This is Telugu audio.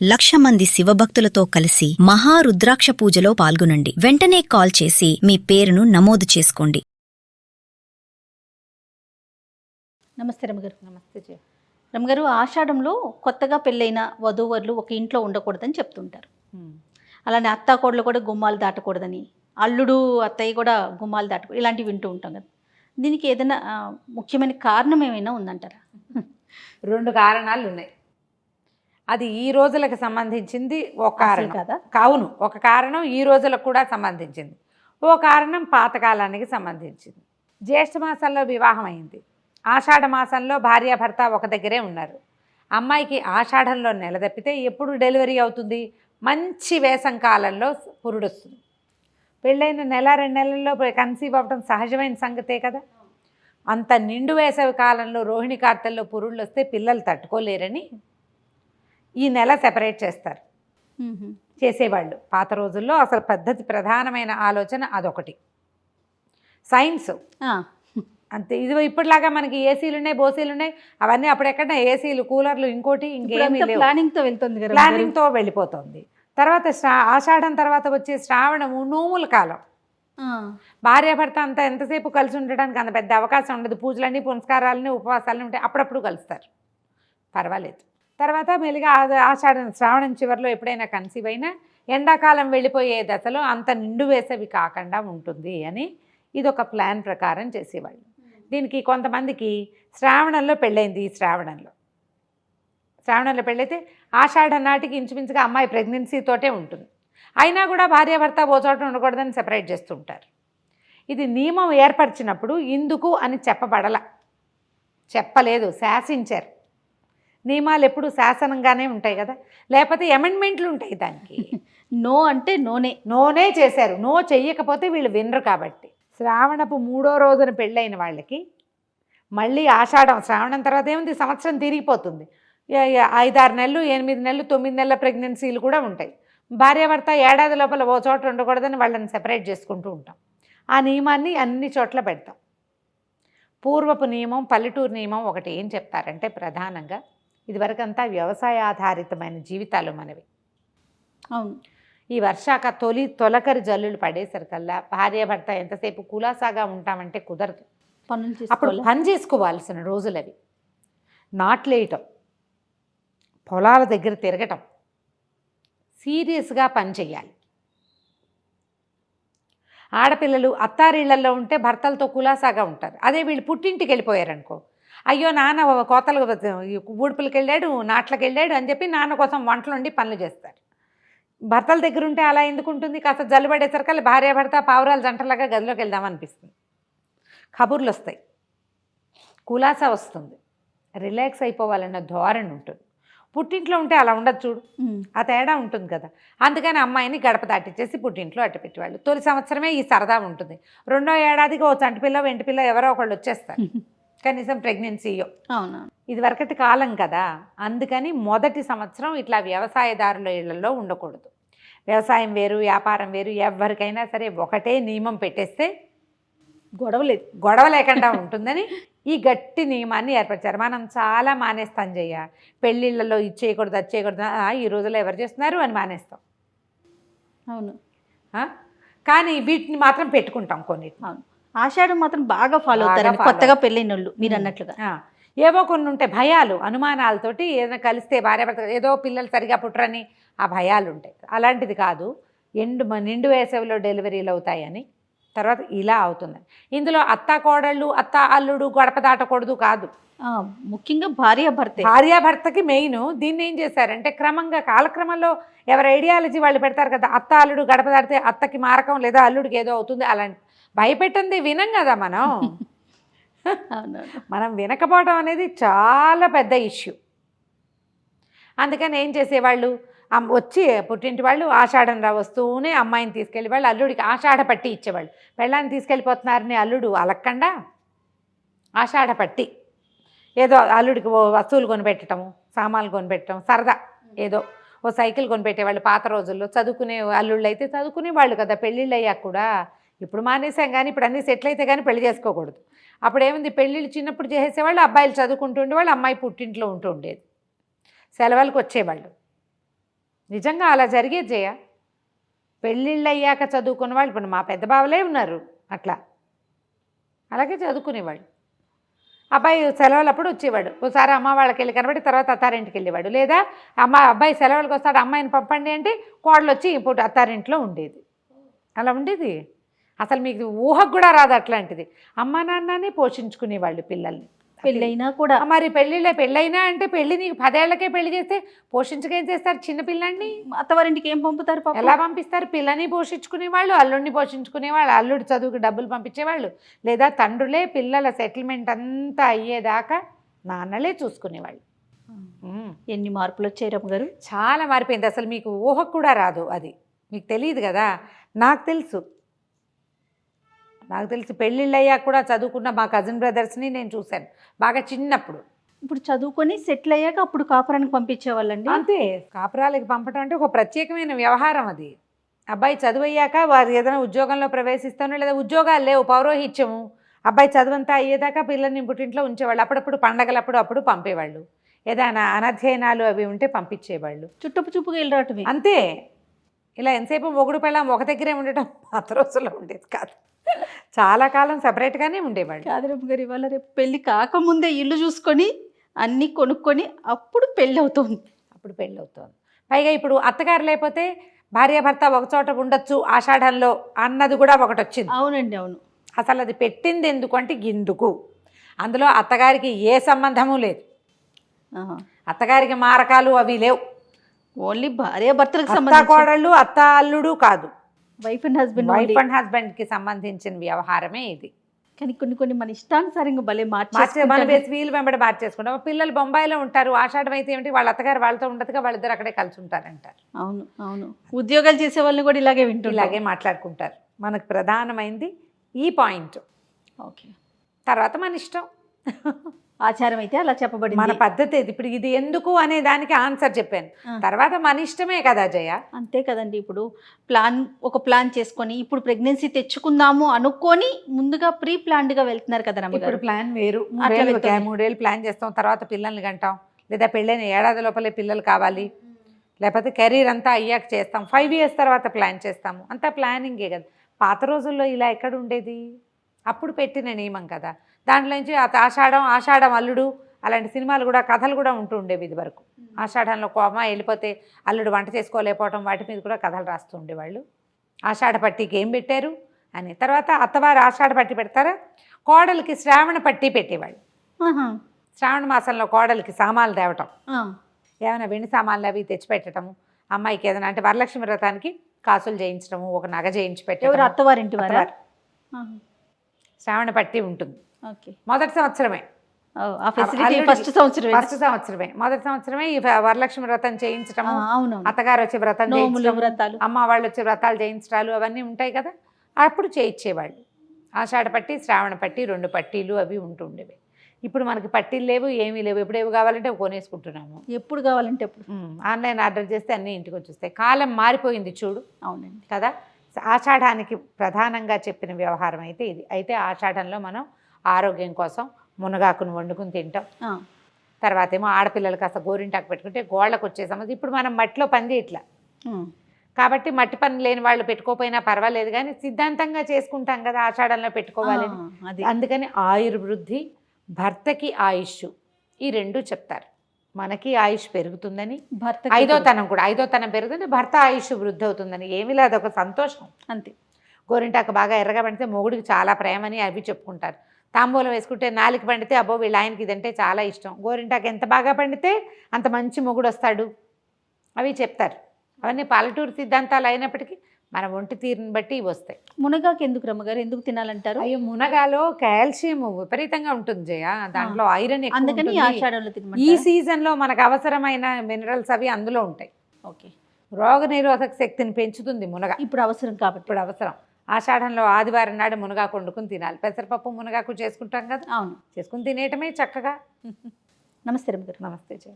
1,00,000 మంది శివభక్తులతో కలిసి మహారుద్రాక్ష పూజలో పాల్గొనండి. వెంటనే కాల్ చేసి మీ పేరును నమోదు చేసుకోండి. నమస్తే రమగారు. నమస్తే రమగారు. ఆషాఢంలో కొత్తగా పెళ్ళైన వధూవరులు ఒక ఇంట్లో ఉండకూడదని చెప్తుంటారు. అలానే అత్తాకోడలు కూడా గుమ్మాలు దాటకూడదని, అల్లుడు అత్తయ్య కూడా గుమ్మాలు దాటకూడదు, ఇలాంటివి వింటూ ఉంటాం కదా. దీనికి ఏదైనా ముఖ్యమైన కారణం ఏమైనా ఉందంటారా? 2 కారణాలు ఉన్నాయి. అది ఈ రోజులకు సంబంధించింది ఒక కారణం కదా. కావును, ఒక కారణం ఈ రోజులకు కూడా సంబంధించింది, ఓ కారణం పాతకాలానికి సంబంధించింది. జ్యేష్ఠ మాసంలో వివాహం అయింది, ఆషాఢ మాసంలో భార్యాభర్త ఒక దగ్గరే ఉన్నారు. అమ్మాయికి ఆషాఢంలో నెల తప్పితే ఎప్పుడు డెలివరీ అవుతుంది? మంచి వేసం కాలంలో పురుడొస్తుంది. పెళ్ళైన నెల 2 నెలల్లో కన్సీవ్ అవ్వడం సహజమైన సంగతే కదా. అంత నిండు వేసవి కాలంలో రోహిణి కార్తెల్లో పురుళ్ళు వస్తే పిల్లలు తట్టుకోలేరని ఈ నెల సెపరేట్ చేస్తారు, చేసేవాళ్ళు పాత రోజుల్లో. అసలు పద్ధతి, ప్రధానమైన ఆలోచన అదొకటి. సైన్స్ అంతే. ఇది ఇప్పటిలాగా మనకి ఏసీలు ఉన్నాయి, బోసీలు ఉన్నాయి, అవన్నీ అప్పుడెక్కడ ఏసీలు, కూలర్లు, ఇంకోటి ఇంకేమీ లేవు. ప్లానింగ్తో వెళ్తుంది కదా, ప్లానింగ్తో వెళ్ళిపోతుంది. తర్వాత ఆషాఢం తర్వాత వచ్చే శ్రావణము నోముల కాలం. భార్యాభర్త అంతా ఎంతసేపు కలిసి ఉండడానికి అంత పెద్ద అవకాశం ఉండదు. పూజలన్నీ, పునస్కారాలని, ఉపవాసాలని ఉంటాయి, అప్పుడప్పుడు కలుస్తారు, పర్వాలేదు. తర్వాత మెల్లిగా ఆషాఢం, శ్రావణం చివరిలో ఎప్పుడైనా కన్సీవ్ అయినా ఎండాకాలం వెళ్ళిపోయే దశలో అంత నిండు వేసవి కాకుండా ఉంటుంది అని ఇదొక ప్లాన్ ప్రకారం చేసేవాళ్ళు. దీనికి కొంతమందికి శ్రావణంలో పెళ్ళైంది. ఈ శ్రావణంలో పెళ్ళైతే ఆషాఢం నాటికి ఇంచుమించుగా అమ్మాయి ప్రెగ్నెన్సీతోటే ఉంటుంది. అయినా కూడా భార్యాభర్త ఓ చోట ఉండకూడదని సెపరేట్ చేస్తుంటారు. ఇది నియమం ఏర్పరిచినప్పుడు ఇందుకు అని చెప్పలేదు, శాసించారు. నియమాలు ఎప్పుడు శాసనంగానే ఉంటాయి కదా, లేకపోతే అమెండ్మెంట్లు ఉంటాయి దానికి. నో అంటే నోనే చేశారు. నో చెయ్యకపోతే వీళ్ళు వినరు. కాబట్టి శ్రావణపు 3వ రోజున పెళ్ళైన వాళ్ళకి మళ్ళీ ఆషాఢం, శ్రావణం తర్వాత ఏముంది, సంవత్సరం తిరిగిపోతుంది. 5-6 నెలలు, 8 నెలలు, 9 నెలల ప్రెగ్నెన్సీలు కూడా ఉంటాయి. భార్యాభర్త ఏడాది లోపల ఓ చోట ఉండకూడదని వాళ్ళని సెపరేట్ చేసుకుంటూ ఉంటాం. ఆ నియమాన్ని అన్ని చోట్ల పెడతాం. పూర్వపు నియమం, పల్లెటూరు నియమం ఒకటి ఏం చెప్తారంటే, ప్రధానంగా ఇదివరకంతా వ్యవసాయ ఆధారితమైన జీవితాలు మనవి. అవును. ఈ తొలకరి జల్లులు పడేసరికల్లా భార్యాభర్త ఎంతసేపు కులాసాగా ఉంటామంటే కుదరదు. అప్పుడు పని చేసుకోవాల్సిన రోజులవి. నాట్లేయటం, పొలాల దగ్గర తిరగటం, సీరియస్గా పని చెయ్యాలి. ఆడపిల్లలు అత్తారిళ్లలో ఉంటే భర్తలతో కులాసాగా ఉంటారు. అదే వీళ్ళు పుట్టింటికి వెళ్ళిపోయారనుకో, అయ్యో నాన్న కోతలు ఊడుపులకు వెళ్ళాడు, నాట్లకు వెళ్ళాడు అని చెప్పి నాన్న కోసం వంటలు వండి పనులు చేస్తారు. భర్తల దగ్గర ఉంటే అలా ఎందుకు ఉంటుంది? కాస్త జల్లుబడేసరికల్లా భార్యాభర్త పావురాలు జంటలాగా గదిలోకి వెళ్దామనిపిస్తుంది. కబుర్లు వస్తాయి, కులాసా వస్తుంది, రిలాక్స్ అయిపోవాలన్న ధోరణి ఉంటుంది. పుట్టింట్లో ఉంటే అలా ఉండదు చూడు, ఆ తేడా ఉంటుంది కదా. అందుకని అమ్మాయిని గడప దాటిచ్చేసి పుట్టింట్లో అట్టపెట్టేవాళ్ళు. తొలి సంవత్సరమే ఈ సరదా ఉంటుంది. 2వ ఏడాదికి ఓ చంటిపిల్ల, వెంటిపిల్ల ఎవరో ఒకళ్ళు వచ్చేస్తారు, కనీసం ప్రెగ్నెన్సీయో. అవునా, ఇది వరకటి కాలం కదా. అందుకని మొదటి సంవత్సరం ఇట్లా వ్యవసాయదారుల ఇళ్లలో ఉండకూడదు. వ్యవసాయం వేరు, వ్యాపారం వేరు. ఎవరికైనా సరే ఒకటే నియమం పెట్టేస్తే గొడవ లేకుండా ఉంటుందని ఈ గట్టి నియమాన్ని ఏర్పరిచారు. మనం చాలా మానేస్తాం చెయ్య, పెళ్ళిళ్ళలో ఇచ్చేయకూడదు, అది చేయకూడదు, ఈ రోజుల్లో ఎవరు చేస్తున్నారు అని మానేస్తాం. అవును. కానీ వీటిని మాత్రం పెట్టుకుంటాం కొన్ని. అవును. ఆషాఢం మాత్రం బాగా ఫాలో అవుతారు కొత్తగా పెళ్ళైన వాళ్ళు, మీరు అన్నట్లుగా. ఏవో కొన్ని ఉంటాయి భయాలు, అనుమానాలతోటి. ఏదైనా కలిస్తే భార్యాభర్త ఏదో పిల్లలు సరిగా పుట్టరని ఆ భయాలు ఉంటాయి. అలాంటిది కాదు. నిండు వేసవిలో డెలివరీలు అవుతాయని, తర్వాత ఇలా అవుతుంది. ఇందులో అత్త కోడళ్ళు, అత్త అల్లుడు గడప దాటకూడదు కాదు, ముఖ్యంగా భార్యాభర్తకి మెయిన్. దీన్ని ఏం చేశారంటే క్రమంగా కాలక్రమంలో ఎవరి ఐడియాలజీ వాళ్ళు పెడతారు కదా. అత్త అల్లుడు గడప దాటితే అత్తకి మారకం లేదా అల్లుడికి ఏదో అవుతుంది, అలాంటి భయపెట్టింది వినం కదా మనం. మనం వినకపోవడం అనేది చాలా పెద్ద ఇష్యూ. అందుకని ఏం చేసేవాళ్ళు, వచ్చి పుట్టింటి వాళ్ళు ఆషాఢం వస్తూనే అమ్మాయిని తీసుకెళ్ళి వాళ్ళు అల్లుడికి ఆషాఢ పట్టి ఇచ్చేవాళ్ళు. పెళ్ళాన్ని తీసుకెళ్ళిపోతున్నారని అల్లుడు అలక్కండా ఆషాఢ పట్టి ఏదో అల్లుడికి ఓ వస్తువులు కొనిపెట్టడము, సామాన్లు కొనిపెట్టడం, సరదా ఏదో ఓ సైకిల్ కొనిపెట్టేవాళ్ళు. పాత రోజుల్లో చదువుకునే అల్లుళ్ళు అయితే చదువుకునేవాళ్ళు కదా. పెళ్ళిళ్ళు అయ్యాక కూడా, ఇప్పుడు మానేసాం కానీ ఇప్పుడు అన్నీ సెటిల్ అయితే కానీ పెళ్లి చేసుకోకూడదు. అప్పుడేముంది, పెళ్ళిళ్ళు చిన్నప్పుడు చేసేవాళ్ళు, అబ్బాయిలు చదువుకుంటూ ఉండేవాళ్ళు, అమ్మాయి పుట్టింట్లో ఉంటూ ఉండేది, సెలవులకు వచ్చేవాళ్ళు. నిజంగా అలా జరిగేది జయ. పెళ్ళిళ్ళు అయ్యాక చదువుకున్న వాళ్ళు ఇప్పుడు మా పెద్ద బావలే ఉన్నారు అట్లా, అలాగే చదువుకునేవాళ్ళు. అబ్బాయి సెలవులప్పుడు వచ్చేవాడు, ఒకసారి అమ్మ వాళ్ళకి వెళ్ళి కనబడి తర్వాత అత్తారింటికి వెళ్ళేవాడు, లేదా అబ్బాయి సెలవులకు వస్తాడు అమ్మాయిని పంపండి అంటే కోడలు వచ్చి ఇప్పుడు అత్తారింట్లో ఉండేది. అలా ఉండేది. అసలు మీకు ఊహకు కూడా రాదు అట్లాంటిది. అమ్మ నాన్నని పోషించుకునేవాళ్ళు పిల్లల్ని. పెళ్ళైనా కూడా మరి పెళ్ళైనా అంటే పెళ్ళి నీకు 10 ఏళ్లకే పెళ్లి చేస్తే పోషించకేం చేస్తారు చిన్న పిల్లాన్ని? అత్తవారింటికి ఏం పంపుతారు పాపం? ఎలా పంపిస్తారు? పిల్లని పోషించుకునేవాళ్ళు, అల్లుడిని పోషించుకునేవాళ్ళు, అల్లుడి చదువుకి డబ్బులు పంపించేవాళ్ళు, లేదా తండ్రులే పిల్లల సెటిల్మెంట్ అంతా అయ్యేదాకా నాన్నలే చూసుకునేవాళ్ళు. ఎన్ని మార్పులు వచ్చాయి రమ్మగారు? చాలా మారిపోయింది. అసలు మీకు ఊహకు కూడా రాదు, అది మీకు తెలియదు కదా. నాకు తెలుసు పెళ్ళిళ్ళు అయ్యాక కూడా చదువుకున్న మా కజిన్ బ్రదర్స్ని నేను చూశాను బాగా చిన్నప్పుడు. ఇప్పుడు చదువుకొని సెటిల్ అయ్యాక అప్పుడు కాపురానికి పంపించేవాళ్ళండి. అంతే, కాపురాలకి పంపడం అంటే ఒక ప్రత్యేకమైన వ్యవహారం అది. అబ్బాయి చదువు అయ్యాక వారు ఏదైనా ఉద్యోగంలో ప్రవేశిస్తానో లేదా ఉద్యోగాలు లేవు, పౌరోహిత్యము, అబ్బాయి చదువంతా అయ్యేదాకా పిల్లల్ని పుట్టింట్లో ఉంచేవాళ్ళు. అప్పుడప్పుడు పండగలప్పుడు అప్పుడు పంపేవాళ్ళు, ఏదైనా అనధ్యయనాలు అవి ఉంటే పంపించేవాళ్ళు. చూపుగా వెళ్ళి రావటమే అంతే. ఇలా ఎంతసేపు మొగుడు పెళ్ళాం ఒక దగ్గరే ఉండటం పాత రోజుల్లో ఉండేది కాదు, చాలా కాలం సపరేట్గానే ఉండేవాళ్ళు. కాదరమ్మ గారు, ఇవాళ రేపు పెళ్ళి కాకముందే ఇల్లు చూసుకొని అన్నీ కొనుక్కొని అప్పుడు పెళ్ళి అవుతుంది. పైగా ఇప్పుడు అత్తగారు లేకపోతే భార్యాభర్త ఒక చోట ఉండొచ్చు ఆషాఢంలో అన్నది కూడా ఒకటి వచ్చింది. అవునండి, అవును. అసలు అది పెట్టింది ఎందుకంటే గిందుకు, అందులో అత్తగారికి ఏ సంబంధము లేదు, అత్తగారికి మారకాలు అవి లేవు, ఓన్లీ భార్యాభర్తలకు అత్త సంబంధించి కోడళ్ళు అత్త అల్లుడు కాదు, వైఫ్ అండ్ హస్బెండ్కి సంబంధించిన వ్యవహారమే ఇది. కానీ కొన్ని మన ఇష్టానుసారంగా భలే మన వీలు వెంబడి మార్చేసుకుంటాం. పిల్లలు బొంబాయిలో ఉంటారు, ఆషాఢం అయితే ఏమిటి వాళ్ళ అత్తగారు వాళ్ళతో ఉండదుగా, వాళ్ళిద్దరు అక్కడే కలిసి ఉంటారంటారు. అవును. ఉద్యోగాలు చేసే వాళ్ళని కూడా ఇలాగే మాట్లాడుకుంటారు. మనకు ప్రధానమైంది ఈ పాయింట్. ఓకే, తర్వాత మన ఇష్టం, ఆచారం అయితే అలా చెప్పబడింది, మన పద్ధతి. ఇప్పుడు ఇది ఎందుకు అనే దానికి ఆన్సర్ చెప్పాను, తర్వాత మన ఇష్టమే కదా జయ. అంతే కదండి. ఇప్పుడు ఒక ప్లాన్ చేసుకొని ఇప్పుడు ప్రెగ్నెన్సీ తెచ్చుకుందాము అనుకొని ముందుగా ప్రీ ప్లాన్డ్గా వెళ్తున్నారు కదా. ఇప్పుడు ప్లాన్ వేరు, 3 ఏళ్ళు ప్లాన్ చేస్తాం, తర్వాత పిల్లల్ని కంటాం, లేదా పెళ్ళైన ఏడాది లోపలే పిల్లలు కావాలి, లేకపోతే కెరీర్ అంతా అయ్యాక చేస్తాం, 5 years తర్వాత ప్లాన్ చేస్తాము, అంతా ప్లానింగే కదా. పాత రోజుల్లో ఇలా ఎక్కడ ఉండేది? అప్పుడు పెట్టిన నియమం కదా. దాంట్లో నుంచి ఆషాఢం అల్లుడు అలాంటి సినిమాలు కూడా, కథలు కూడా ఉంటూ ఉండేవి ఇది వరకు. ఆషాఢంలో కోమ వెళ్ళిపోతే అల్లుడు వంట చేసుకోలేకపోవటం, వాటి మీద కూడా కథలు రాస్తూ ఉండేవాళ్ళు. ఆషాఢ పట్టికి ఏం పెట్టారు అని. తర్వాత అత్తవారు ఆషాఢ పట్టి పెడతారా, కోడలికి శ్రావణ పట్టి పెట్టేవాళ్ళు. శ్రావణ మాసంలో కోడలికి సామాన్లు తేవటం, ఏమైనా వెండి సామాన్లు అవి తెచ్చిపెట్టడము, అమ్మాయికి ఏదైనా అంటే వరలక్ష్మి వ్రతానికి కాసులు చేయించడము, ఒక నగ చేయించి పెట్టడం. అత్తవారింటి వారు శ్రావణ పట్టి ఉంటుంది. మొదటి సంవత్సరమే, ఫస్ట్ సంవత్సరమే మొదటి సంవత్సరమే ఈ వరలక్ష్మి వ్రతం చేయించటము, అత్తగారు వచ్చే వ్రతం చేయించడం, అమ్మ వాళ్ళు వచ్చే వ్రతాలు చేయించడాలు అవన్నీ ఉంటాయి కదా, అప్పుడు చేయించేవాళ్ళు. ఆషాఢ పట్టి, శ్రావణ పట్టి, 2 పట్టీలు అవి ఉంటుండేవి. ఇప్పుడు మనకి పట్టీలు లేవు, ఏమీ లేవు. ఎప్పుడు ఏవి కావాలంటే కొనేసుకుంటున్నాము, ఎప్పుడు కావాలంటే అప్పుడు ఆన్లైన్ ఆర్డర్ చేస్తే అన్నీ ఇంటికి వచ్చేస్తాయి. కాలం మారిపోయింది చూడు. అవునండి కదా. ఆషాఢానికి ప్రధానంగా చెప్పిన వ్యవహారం అయితే ఇది. అయితే ఆషాఢంలో మనం ఆరోగ్యం కోసం మునగాకును వండుకుని తింటాం. తర్వాత ఏమో ఆడపిల్లలు కాస్త గోరింటాకు పెట్టుకుంటే గోళ్ళకు వచ్చే సమస్య. ఇప్పుడు మనం మట్టిలో పని చేయట్లా కాబట్టి మట్టి పని లేని వాళ్ళు పెట్టుకోపోయినా పర్వాలేదు, కానీ సిద్ధాంతంగా చేసుకుంటాం కదా ఆషాఢంలో పెట్టుకోవాలని. అందుకని ఆయుర్వృద్ధి, భర్తకి ఆయుష్, ఈ 2 చెప్తారు. మనకి ఆయుష్ పెరుగుతుందని, భర్త 5వ తనం పెరుగుతుంది, భర్త ఆయుష్ వృద్ధి అవుతుందని. ఏమీ లేదు, ఒక సంతోషం అంతే. గోరింటాకు బాగా ఎర్రగా పండితే మొగుడికి చాలా ప్రేమని అవి చెప్పుకుంటారు. తాంబూలం వేసుకుంటే 4 పండితే అబ్బో వీళ్ళ ఆయనకి ఇదంటే చాలా ఇష్టం. గోరింటాకు ఎంత బాగా పండితే అంత మంచి మొగుడు వస్తాడు అవి చెప్తారు. అవన్నీ పల్లెటూరు సిద్ధాంతాలు అయినప్పటికీ మన ఒంటి తీరుని బట్టి ఇవి వస్తాయి. మునగాకు ఎందుకు రమ్మగారు, ఎందుకు తినాలంటారు? అయ్యో, మునగాలో కాల్షియం విపరీతంగా ఉంటుంది జయ, దాంట్లో ఐరన్ ఎక్కువ. ఈ సీజన్లో మనకు అవసరమైన మినరల్స్ అవి అందులో ఉంటాయి. ఓకే, రోగ నిరోధక శక్తిని పెంచుతుంది మునగ. ఇప్పుడు అవసరం కాబట్టి. ఇప్పుడు అవసరం. ఆషాఢంలో ఆదివారం నాడు మునగాకు వండుకుని తినాలి. పెసరపప్పు మునగాకు చేసుకుంటాం కదా, అవును, చేసుకుని తినేయటమే చక్కగా. నమస్తే రమ్మగారు. నమస్తే జయ.